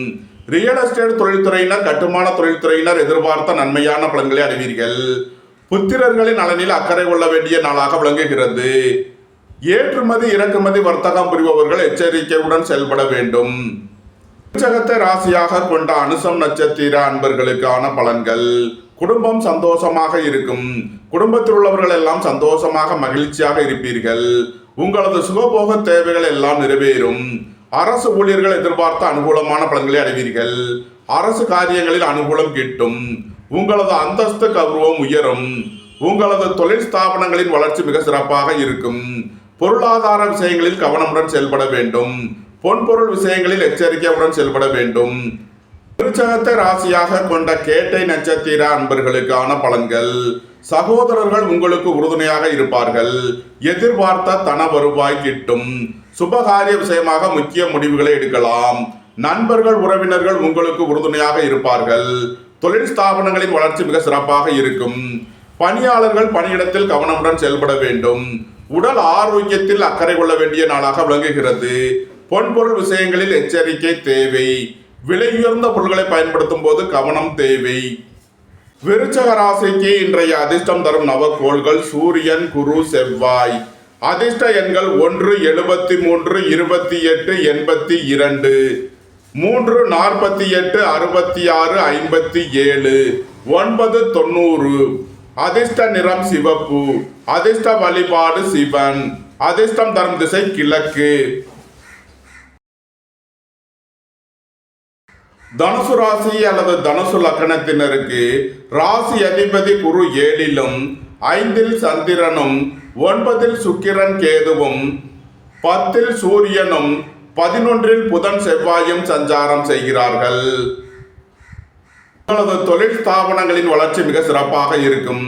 ரியல் எஸ்டேட் தொழில்துறையினர் கட்டுமான தொழில்துறையினர் எதிர்பார்த்த நன்மையான பலன்களை அடைவீர்கள். புத்திரர்களின் நலனில் அக்கறை கொள்ள வேண்டிய நாளாக விளங்குகிறது. ஏற்றுமதி இறக்குமதி வர்த்தகம் புரிபவர்கள் எச்சரிக்கையுடன் செயல்பட வேண்டும். விருச்சகத்தை ராசியாக கொண்ட அனுசம் நட்சத்திர அன்பர்களுக்கான பலன்கள். குடும்பம் சந்தோஷமாக இருக்கும். குடும்பத்தில் உள்ளவர்கள் எல்லாம் சந்தோஷமாக மகிழ்ச்சியாக இருப்பீர்கள். உங்களது சுகபோக தேவைகள் எல்லாம் நிறைவேறும். அரசு ஊழியர்கள் எதிர்பார்த்த அனுகூலமான பலன்களை அடைவீர்கள். அரசு காரியங்களில் அனுகூலம் கிட்டும். உங்களது அந்தஸ்து கௌரவம் உயரும். உங்களது தொழில் ஸ்தாபனங்களின் வளர்ச்சி மிக சிறப்பாக இருக்கும். பொருளாதார விஷயங்களில் கவனமுடன் செயல்பட வேண்டும். பொன்பொருள் விஷயங்களில் எச்சரிக்கையுடன் செயல்பட வேண்டும். விருச்சகத்தை ராசியாக கொண்ட கேட்டை நட்சத்திர அன்பர்களுக்கான பலன்கள். சகோதரர்கள் உங்களுக்கு உறுதுணையாக இருப்பார்கள். எதிர்பார்த்த தன வருவாய் கிட்டும். சுபகாரிய விஷயமாக முக்கிய முடிவுகளை எடுக்கலாம். நண்பர்கள் உறவினர்கள் உங்களுக்கு உறுதுணையாக இருப்பார்கள். தொழில் ஸ்தாபனங்களின் வளர்ச்சி மிக சிறப்பாக இருக்கும். பணியாளர்கள் பணியிடத்தில் கவனமுடன் செயல்பட வேண்டும். உடல் ஆரோக்கியத்தில் அக்கறை கொள்ள வேண்டிய நாளாக விளங்குகிறது. பொன்பொருள் விஷயங்களில் எச்சரிக்கை தேவை. விலையுயர்ந்த பொருட்களை பயன்படுத்தும் போது கவனம் தேவை. விருச்சக ராசிக்கு இன்றைய அதிர்ஷ்டம் தரும் நவக்கோள்கள் சூரியன், குரு, செவ்வாய். அதிர்ஷ்ட எண்கள் 1, 73, 28, 82, 3, 48, 66, 57, 9, 90. அதிர்ஷ்ட நிறம் சிவப்பு. அதிர்ஷ்ட வழிபாடு சிவன். அதிர்ஷ்டம் தரும் திசை கிழக்கு. தனுசு ராசி அல்லது தனுசு லக்கணத்தினருக்கு ராசி அதிபதி குரு 7லும் 5ல் சந்திரனும் 9ல் சுக்கிரன் கேதுவும் 10ல் சூரியனும் 11ல் புதன் செவ்வாயும் சஞ்சாரம் செய்கிறார்கள். உங்களது தொழில் ஸ்தாபனங்களின் வளர்ச்சி மிக சிறப்பாக இருக்கும்.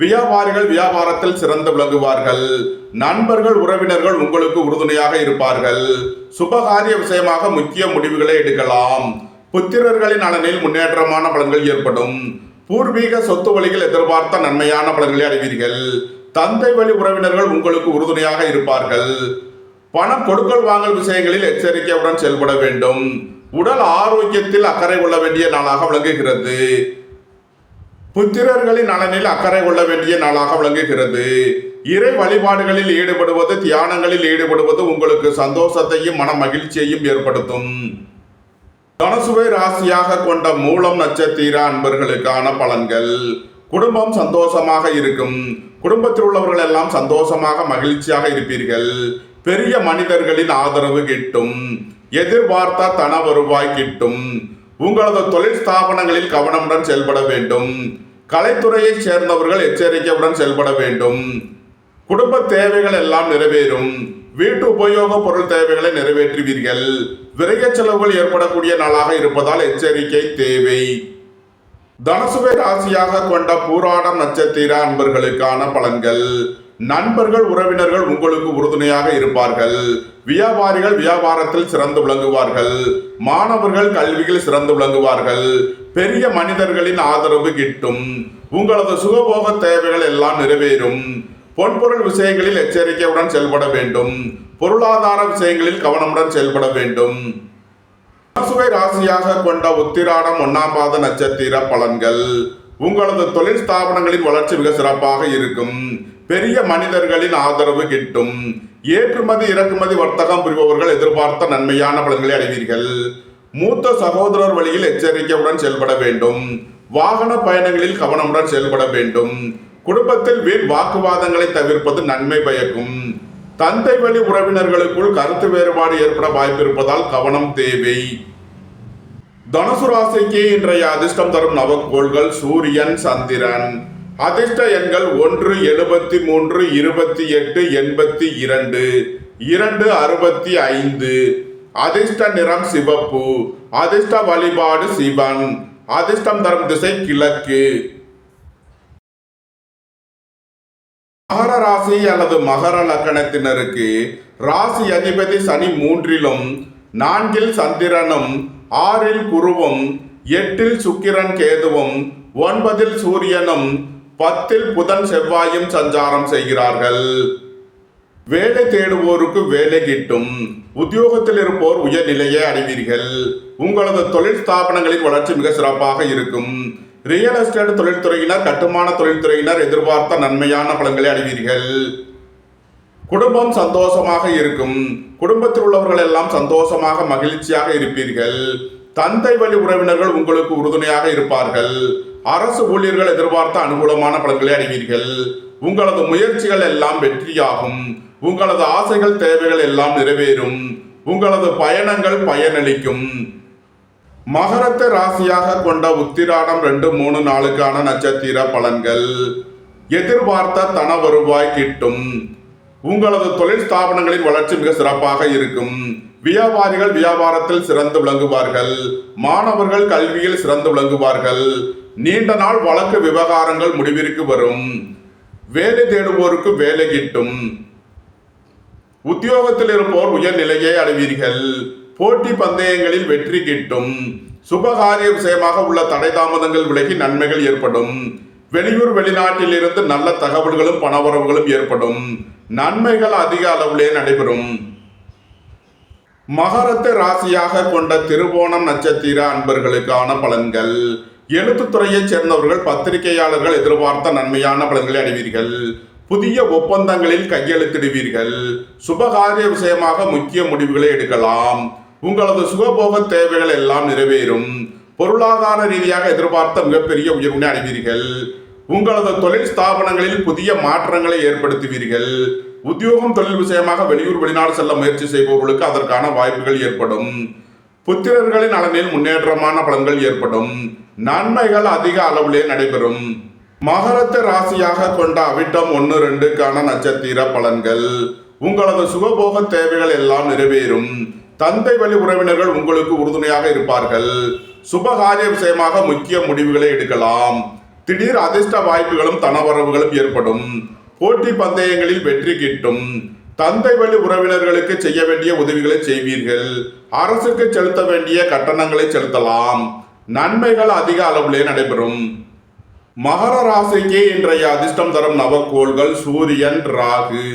வியாபாரிகள் வியாபாரத்தில் சிறந்து விளங்குவார்கள். நண்பர்கள் உறவினர்கள் உங்களுக்கு உறுதுணையாக இருப்பார்கள். சுபகாரிய விஷயமாக முக்கிய முடிவுகளை எடுக்கலாம். புத்திரர்களின் நலனில் முன்னேற்றமான பலன்கள் ஏற்படும். பூர்வீக சொத்து வழிகள் எதிர்பார்த்த நன்மையான பலன்களை அடைவீர்கள். தந்தை வழி உறவினர்கள் உங்களுக்கு உறுதுணையாக இருப்பார்கள். பணம் கொடுக்கல் வாங்கல் விஷயங்களில் எச்சரிக்கையுடன் செயல்பட வேண்டும். உடல் ஆரோக்கியத்தில் அக்கறை கொள்ள வேண்டிய நாளாக விளங்குகிறது. புத்திரர்களின் நலனில் அக்கறை கொள்ள வேண்டிய நாளாக விளங்குகிறது. இறை வழிபாடுகளில் ஈடுபடுவது, தியானங்களில் ஈடுபடுவது உங்களுக்கு சந்தோஷத்தையும் மன மகிழ்ச்சியையும் ஏற்படுத்தும். தனுசுவை ராசியாக கொண்ட மூலம் நட்சத்திர அன்பர்களுக்கான பலன்கள். குடும்பம் சந்தோஷமாக இருக்கும். குடும்பத்தில் உள்ளவர்கள் எல்லாம் சந்தோஷமாக மகிழ்ச்சியாக இருப்பீர்கள். பெரிய மனிதர்களின் ஆதரவு கிட்டும். எதிர்பார்த்த தன வருவாய் கிட்டும். உங்களது தொழில் ஸ்தாபனங்களில் கவனமுடன் செயல்பட வேண்டும். கலைத்துறையை சேர்ந்தவர்கள் எச்சரிக்கையுடன் செயல்பட வேண்டும். குடும்ப தேவைகள் எல்லாம் நிறைவேறும். வீட்டு உபயோக பொருள் தேவைகளை நிறைவேற்றுவீர்கள். விரைய செலவுகள் ஏற்படக்கூடிய நாளாக இருப்பதால் எச்சரிக்கை தேவை. தனுசுவை ராசியாக கொண்ட பூராடம் நட்சத்திர அன்பர்களுக்கான பலன்கள். நண்பர்கள் உறவினர்கள் உங்களுக்கு உறுதுணையாக இருப்பார்கள். வியாபாரிகள் வியாபாரத்தில் சிறந்து விளங்குவார்கள். மாணவர்கள் கல்வியில் சிறந்து விளங்குவார்கள். பெரிய மனிதர்களின் ஆதரவு கிட்டும். உங்களது சுகபோக தேவைகள் எல்லாம் நிறைவேறும். பொன்பொருள் விஷயங்களில் எச்சரிக்கையுடன் செயல்பட வேண்டும். பொருளாதார விஷயங்களில் கவனமுடன் செயல்பட வேண்டும். தனுசுவை ராசியாக கொண்ட உத்திராடம் 1ஆம் பாத நட்சத்திர பலன்கள். உங்களது தொழில் ஸ்தாபனங்களின் வளர்ச்சி மிக சிறப்பாக இருக்கும். பெரிய மனிதர்களின் ஆதரவு கிட்டும். ஏற்றுமதி இறக்குமதி வர்த்தகம் புரிபவர்கள் எதிர்பார்த்த நன்மையான பலன்களை அடைவீர்கள். மூத்த சகோதரர் வழியில் எச்சரிக்கையுடன் செயல்பட வேண்டும். வாகன பயணங்களில் கவனமுடன் செயல்பட வேண்டும். குடும்பத்தில் வீண் வாக்குவாதங்களை தவிர்ப்பது நன்மை பயக்கும். தந்தை வழி உறவினர்களுக்குள் கருத்து வேறுபாடு ஏற்பட வாய்ப்பிருப்பதால் கவனம் தேவை. தனுசு ராசிக்கு இன்றைய அதிர்ஷ்டம் தரும் நவக்கோள்கள் சூரியன், சந்திரன். அதிர்ஷ்ட எண்கள் 1, 73, 28, 82, 2, 65. அதிர்ஷ்ட நிறம் சிவப்பு. அதிர்ஷ்ட வழிபாடு சிவன். அதிர்ஷ்டம் தரும் திசை கிழக்கு. மகர ராசி அல்லது மகர லக்கணத்தினருக்கு ராசி அதிபதி சனி 3லும் 4ல் சந்திரனும் 6ல் குருவும் 8ல் சுக்கிரன் கேதுவும் 9ல் சூரியனும் 10ல் புதன் செவ்வாயும் சஞ்சாரம் செய்கிறார்கள். வேலை தேடுவோருக்கு வேலை கிட்டும். உத்தியோகத்தில் இருப்போர் உயர்நிலையை அடைவீர்கள். உங்களது தொழில் ஸ்தாபனங்களின் வளர்ச்சி மிக சிறப்பாக இருக்கும். ரியல் எஸ்டேட் தொழில்துறையினர், கட்டுமான தொழில்துறையினர் எதிர்பார்த்த நன்மையான பலன்களை அடைவீர்கள். குடும்பம் சந்தோஷமாக இருக்கும். குடும்பத்தில் உள்ளவர்கள் எல்லாம் சந்தோஷமாக மகிழ்ச்சியாக இருப்பீர்கள். தந்தை வழி உறவினர்கள் உங்களுக்கு உறுதுணையாக இருப்பார்கள். அரசு ஊழியர்கள் எதிர்பார்த்த அனுகூலமான பலன்களை அடைவீர்கள். உங்களது முயற்சிகள் எல்லாம் வெற்றியாகும். உங்களது ஆசைகள் தேவைகள் எல்லாம் நிறைவேறும். உங்களது பயணங்கள் பயனளிக்கும். மகரத்தை ராசியாக கொண்ட உத்திராடம் 2, 3 நாளுக்கான நட்சத்திர பலன்கள். எதிர்பார்த்த தன வருவாய் கிட்டும். உங்களது தொழில் ஸ்தாபனங்களின் வளர்ச்சி மிக சிறப்பாக இருக்கும். வியாபாரிகள் வியாபாரத்தில் சிறந்து விளங்குவார்கள். மாணவர்கள் கல்வியில் சிறந்து விளங்குவார்கள். நீண்ட நாள் வழக்கு விவகாரங்கள் முடிவிற்கு வரும். வேலை தேடுவோருக்கு வேலை கிட்டும். உத்தியோகத்தில் இருப்போர் உயர்நிலையை அடைவீர்கள். போட்டி பந்தயங்களில் வெற்றி கிட்டும். சுபகாரிய விஷயமாக உள்ள தடை தாமதங்கள் விலகி நன்மைகள் ஏற்படும். வெளியூர் வெளிநாட்டில் இருந்து நல்ல தகவல்களும் பணவரவுகளும் ஏற்படும். நன்மைகள் அதிக அளவிலே நடைபெறும். மகரத்தை ராசியாக கொண்ட திருவோணம் நட்சத்திர அன்பர்களுக்கான பலன்கள். எழுத்துத்துறையைச் சேர்ந்தவர்கள் பத்திரிகையாளர்கள் எதிர்பார்த்த நன்மையான பலன்களை அடைவீர்கள். புதிய ஒப்பந்தங்களில் கையெழுத்திடுவீர்கள். சுபகாரிய விஷயமாக முக்கிய முடிவுகளை எடுக்கலாம். உங்களது சுகபோக தேவைகள் எல்லாம் நிறைவேறும். பொருளாதார ரீதியாக எதிர்பார்த்த மிகப்பெரிய உயர்வினை அடைவீர்கள். உங்களது தொழில் ஸ்தாபனங்களில் புதிய மாற்றங்களை ஏற்படுத்துவீர்கள். உத்தியோகம் தொழில் விஷயமாக வெளியூர் வெளிநாடு செல்ல முயற்சி செய்பவர்களுக்கு அதற்கான வாய்ப்புகள் ஏற்படும். புத்திரர்களின் நலனில் முன்னேற்றமான பலன்கள் ஏற்படும். நன்மைகள் அதிக அளவிலே நடைபெறும். மகரத்தை ராசியாக கொண்ட அவிட்டம் 1, 2க்கான நட்சத்திர பலன்கள். உங்களது சுகபோக தேவைகள் எல்லாம் நிறைவேறும். தந்தை வழி உறவினர்கள் உங்களுக்கு உறுதுணையாக இருப்பார்கள். சுபகாரிய விஷயமாக முக்கிய முடிவுகளை எடுக்கலாம். திடீர் அதிர்ஷ்ட வாய்ப்புகளும் தனவரவுகளும் ஏற்படும். போட்டி பந்தயங்களில் வெற்றி கிட்டும். தந்தை வழி உறவினர்களுக்கு செய்ய வேண்டிய உதவிகளை செய்வீர்கள். அரசுக்கு செலுத்த வேண்டிய கட்டணங்களை செலுத்தலாம். நன்மைகள் அதிக அளவிலே நடைபெறும். மகர ராசிக்கு இன்றைய அதிர்ஷ்டம் தரும் நவக்கோள்கள் சூரியன், ராகு.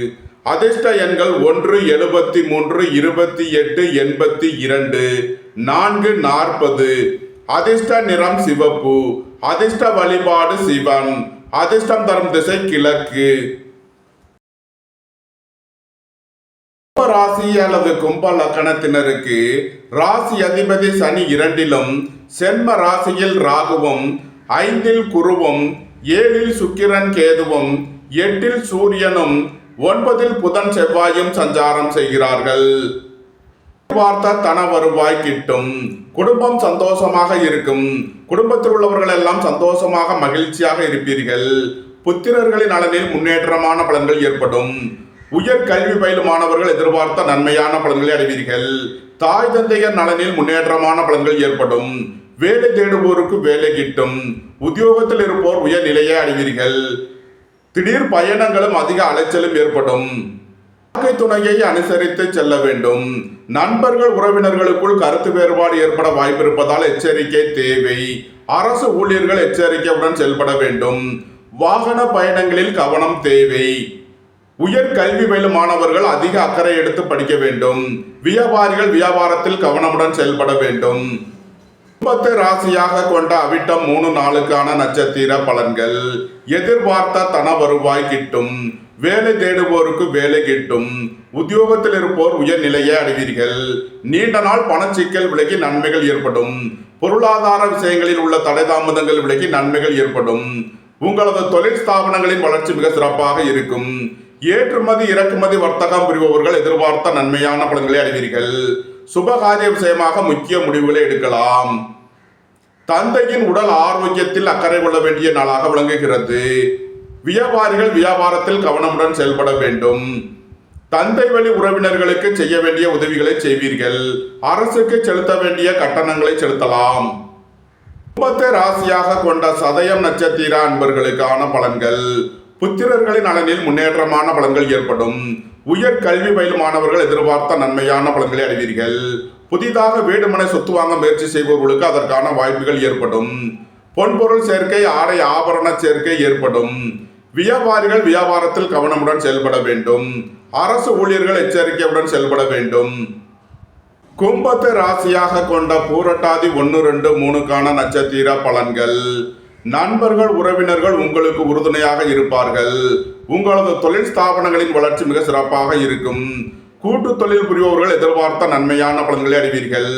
அதிர்ஷ்ட எண்கள் 1, 73, 28, 82, 4, 40. அதிர்ஷ்ட நிறம் சிவப்பு. அதிர்ஷ்ட வழிபாடு சிவன். அதிர்ஷ்டம் தரும் திசை கிழக்கு. ராசி அல்லது கும்ப லக்கணத்தினருக்கு ராசி அதிபதி சனி 2லும், சென்ம ராசியில் ராகுவும், 5ல் குருவும், 7ல் சுக்கிரன் கேதுவும், 8ல் சூரியனும், 9ல் புதன் செவ்வாயும் சஞ்சாரம் செய்கிறார்கள். பார்த்த தன வருவாய் கிட்டும். குடும்பம் சந்தோஷமாக இருக்கும். குடும்பத்தில் உள்ளவர்கள் எல்லாம் சந்தோஷமாக மகிழ்ச்சியாக இருப்பீர்கள். புத்திரர்களின் நலனில் முன்னேற்றமான பலன்கள் ஏற்படும். உயர் கல்வி பயிலும் மாணவர்கள் எதிர்பார்த்த நன்மையான பலன்களை அடைவீர்கள். தாய் தந்தையர் நலனில் முன்னேற்றமான பலன்கள் ஏற்படும். வேலை தேடுவோருக்கு வேலை கிட்டும். உத்தியோகத்தில் இருப்போர் உயர் நிலையை அடைவீர்கள். திடீர் பயணங்களும் அதிக அலைச்சலும் ஏற்படும். வாழ்க்கை துணையை அனுசரித்து செல்ல வேண்டும். நண்பர்கள் உறவினர்களுக்குள் கருத்து வேறுபாடு ஏற்பட வாய்ப்பிருப்பதால் எச்சரிக்கை தேவை. அரசு ஊழியர்கள் எச்சரிக்கையுடன் செயல்பட வேண்டும். வாகன பயணங்களில் கவனம் தேவை. உயர் கல்வி பயிலும் மாணவர்கள் அதிக அக்கறை எடுத்து படிக்க வேண்டும். வியாபாரிகள் வியாபாரத்தில் கவனமுடன் செயல்பட வேண்டும். கும்பத்தை ராசியாக கொண்ட அவிட்டம் 3, 4க்கான நட்சத்திர பலன்கள். எதிர்பார்த்த தன வருவாய் கிட்டும். வேலை தேடுவோருக்கு வேலை கிட்டும். உத்தியோகத்தில் இருப்போர் உயர் நிலையை அடைவீர்கள். நீண்ட நாள் பணச்சிக்கல் விலகி நன்மைகள் ஏற்படும். பொருளாதார விஷயங்களில் உள்ள தடை தாமதங்கள் விலகி நன்மைகள் ஏற்படும். உங்களது தொழில் ஸ்தாபனங்களின் வளர்ச்சி மிக சிறப்பாக இருக்கும். ஏற்றுமதி இறக்குமதி வர்த்தகம் புரிபவர்கள் எதிர்பார்த்த நன்மையான பலன்களை அடைவீர்கள். சுபகாரிய விஷயமாக முக்கிய முடிவுகளை எடுக்கலாம். தந்தையின் உடல் ஆரோக்கியத்தில் அக்கறை கொள்ள வேண்டிய நாளாக விளங்குகிறது. வியாபாரிகள் வியாபாரத்தில் கவனமுடன் செயல்பட வேண்டும். தந்தை வழி உறவினர்களுக்கு செய்ய வேண்டிய உதவிகளை செய்வீர்கள். அரசுக்கு செலுத்த வேண்டிய கட்டணங்களை செலுத்தலாம். கும்பத்தை ராசியாக கொண்ட சதயம் நட்சத்திர அன்பர்களுக்கான பலன்கள். புத்திரர்களின் நலனில் முன்னேற்றமான பலன்கள் ஏற்படும். உயர் கல்வி பயிலும் மாணவர்கள் எதிர்பார்த்த நன்மையான பலன்களை அடைவீர்கள். புதிதாக வீடுமனை சொத்து வாங்க முயற்சி செய்பவர்களுக்கு அதற்கான வாய்ப்புகள் ஏற்படும். பொன்பொருள் சேர்க்கை, ஆடை ஆபரண சேர்க்கை ஏற்படும். வியாபாரிகள் வியாபாரத்தில் கவனமுடன் செயல்பட வேண்டும். அரசு ஊழியர்கள் எச்சரிக்கையுடன் செயல்பட வேண்டும். கும்பத்தை ராசியாக கொண்ட பூரட்டாதி 1, 2, 3க்கான நட்சத்திர பலன்கள். நண்பர்கள் உறவினர்கள் உங்களுக்கு உறுதுணையாக இருப்பார்கள். உங்களது தொழில் ஸ்தாபனங்களின் வளர்ச்சி மிக சிறப்பாக இருக்கும். கூட்டு தொழில் புரிபவர்கள் எதிர்பார்த்த நன்மையான பலன்களை அடைவீர்கள்.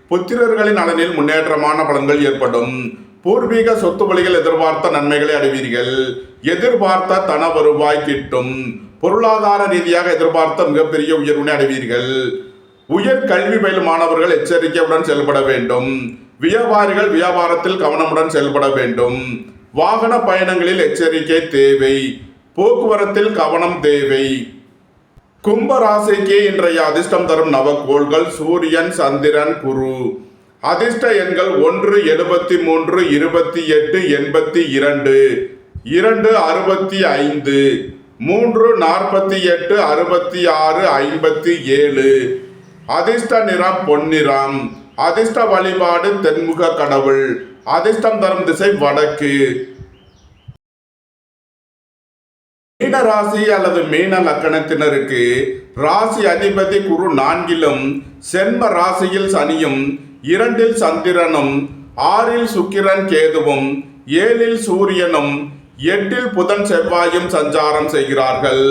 புத்திரர்களின் நலனில் முன்னேற்றமான பலன்கள் ஏற்படும். பூர்வீக சொத்து வழிகள் எதிர்பார்த்த நன்மைகளை அடைவீர்கள். எதிர்பார்த்த தன வருவாய் கிட்டும். பொருளாதார ரீதியாக எதிர்பார்த்த மிகப்பெரிய உயர்வினை அடைவீர்கள். உயர் கல்வி பயிலும் மாணவர்கள் எச்சரிக்கையுடன் செயல்பட வேண்டும். வியாபாரிகள் வியாபாரத்தில் கவனமுடன் செயல்பட வேண்டும். வாகன பயணங்களில் எச்சரிக்கை தேவை. போக்குவரத்தில் கவனம் தேவை. கும்ப ராசிக்கு இன்றைய அதிர்ஷ்டம் தரும் நவக்கோள்கள் சூரியன், சந்திரன், குரு. அதிர்ஷ்ட எண்கள் 1, 73, 28, 82, 2, 65, 3, 48, 66, 57. அதிர்ஷ்ட நிறம் பொன்னிறம். அதிர்ஷ்ட வழிபாடு தென்முக கடவுள். அதிர்ஷ்டம் தரும் திசை வடக்கு. மீன ராசி அல்லது மீன லக்கணத்தினருக்கு ராசி அதிபதி குரு 4லும் சென்ம ராசியில் சனியும் 2ல் சந்திரனும் 6ல் சுக்கிரன் கேதுவும் 7ல் சூரியனும் 8ல் புதன் செவ்வாயும் சஞ்சாரம் செய்கிறார்கள்.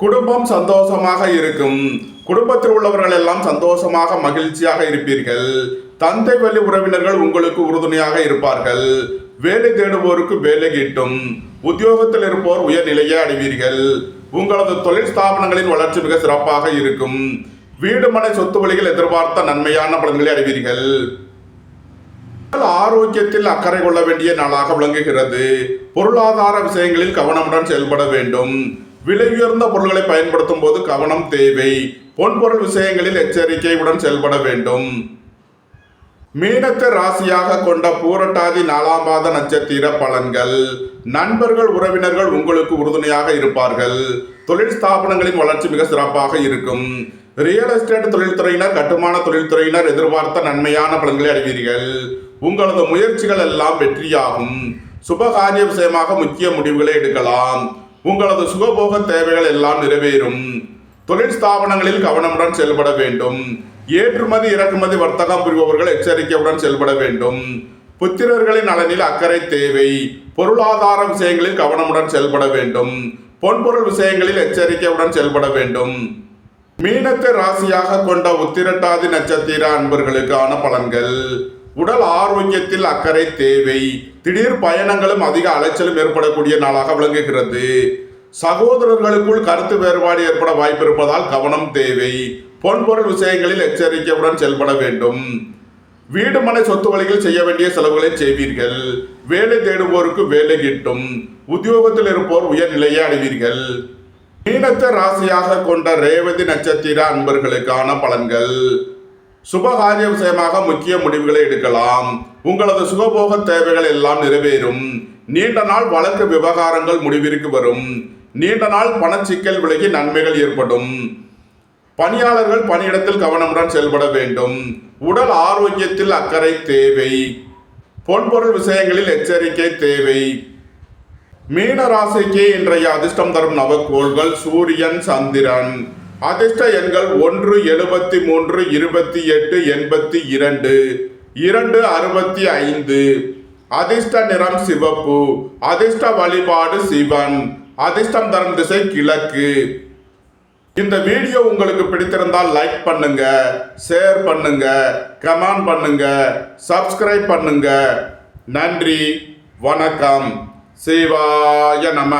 குடும்பம் சந்தோஷமாக இருக்கும். குடும்பத்தில் உள்ளவர்கள் எல்லாம் சந்தோஷமாக மகிழ்ச்சியாக இருப்பீர்கள். தந்தை வழி உறவினர்கள் உங்களுக்கு உறுதுணையாக இருப்பார்கள். வேலை தேடுவோருக்கு வேலை கிட்டும். உத்தியோகத்தில் இருப்போர் உயர்நிலையை அடைவீர்கள். உங்களது தொழில் ஸ்தாபனங்களின் வளர்ச்சி மிக சிறப்பாக இருக்கும். வீடு மனை சொத்து வழிகள் எதிர்பார்த்த நன்மையான பலன்களை அடைவீர்கள். ஆரோக்கியத்தில் அக்கறை கொள்ள வேண்டிய நாளாக விளங்குகிறது. பொருளாதார விஷயங்களில் கவனமுடன் செயல்பட வேண்டும். விலை உயர்ந்த பொருட்களை பயன்படுத்தும் போது கவனம் தேவை. பொன்பொருள் விஷயங்களில் எச்சரிக்கையுடன் செயல்பட வேண்டும். மீனத்தை ராசியாக கொண்ட பூரட்டாதி 4ஆம் பாத நட்சத்திர பலன்கள். நண்பர்கள் உறவினர்கள் உங்களுக்கு உறுதுணையாக இருப்பார்கள். தொழில் ஸ்தாபனங்களின் வளர்ச்சி மிக சிறப்பாக இருக்கும். ரியல் எஸ்டேட் தொழில்துறையினர், கட்டுமான தொழில்துறையினர் எதிர்பார்த்த நன்மையான பலன்களை அடைவீர்கள். உங்களது முயற்சிகள் எல்லாம் வெற்றியாகும். சுபகாரிய விஷயமாக முக்கிய முடிவுகளை எடுக்கலாம். உங்களது சுகபோக தேவைகள் எல்லாம் நிறைவேறும். தொழில் ஸ்தாபனங்களில் கவனமுடன் செயல்பட வேண்டும். ஏற்றுமதி இறக்குமதி வர்த்தகம் புரிபவர்கள் எச்சரிக்கையுடன் செயல்பட வேண்டும். புத்திரர்களின் நலனில் அக்கறை தேவை. பொருளாதார விஷயங்களில் கவனமுடன் செயல்பட வேண்டும். பொன்பொருள் விஷயங்களில் எச்சரிக்கையுடன் செயல்பட வேண்டும். மீனத்தை ராசியாக கொண்ட உத்திரட்டாதி நட்சத்திர அன்பர்களுக்கான பலன்கள். உடல் ஆரோக்கியத்தில் அக்கறை தேவை. திடீர் பயணங்களும் அதிக அலைச்சலும் ஏற்படக்கூடிய நாளாக விளங்குகிறது. சகோதரர்களுக்குள் கருத்து வேறுபாடு ஏற்பட வாய்ப்பு இருப்பதால் கவனம் தேவை. பொன்பொருள் விஷயங்களில் எச்சரிக்கையுடன் செயல்பட வேண்டும். வீடு மனை சொத்து வழியில் செய்ய வேண்டிய செலவுகளை செய்வீர்கள். வேலை தேடுவோருக்கு வேலை கிட்டும். உத்தியோகத்தில் இருப்போர் உயர்நிலையை அடைவீர்கள். மீனத்தை ராசியாக கொண்ட ரேவதி நட்சத்திர அன்பர்களுக்கான பலன்கள். சுபகாரிய விஷயமாக முக்கிய முடிவுகளை எடுக்கலாம். உங்களது சுகபோக தேவைகள் எல்லாம் நிறைவேறும். நீண்ட நாள் வழக்கு விவகாரங்கள் முடிவிற்கு வரும். நீண்ட நாள் பணச்சிக்கல் விலகி நன்மைகள் ஏற்படும். பணியாளர்கள் பணியிடத்தில் கவனமுடன் செயல்பட வேண்டும். உடல் ஆரோக்கியத்தில் அக்கறை தேவை. பொன்பொருள் விஷயங்களில் எச்சரிக்கை தேவை. மீன ராசிக்கு இன்றைய அதிர்ஷ்டம் தரும் நவக்கோள்கள் சூரியன், சந்திரன். அதிர்ஷ்ட எண்கள் 1, 73, 28, 82, 2, 65. அதிர்ஷ்ட நிறம் சிவப்பு. அதிர்ஷ்ட வழிபாடு சிவன். அதிர்ஷ்டம் தரும் திசை கிழக்கு. இந்த வீடியோ உங்களுக்கு பிடித்திருந்தால் லைக் பண்ணுங்க, ஷேர் பண்ணுங்க, கமெண்ட் பண்ணுங்க, சப்ஸ்கிரைப் பண்ணுங்க. நன்றி, வணக்கம். சிவாய நம.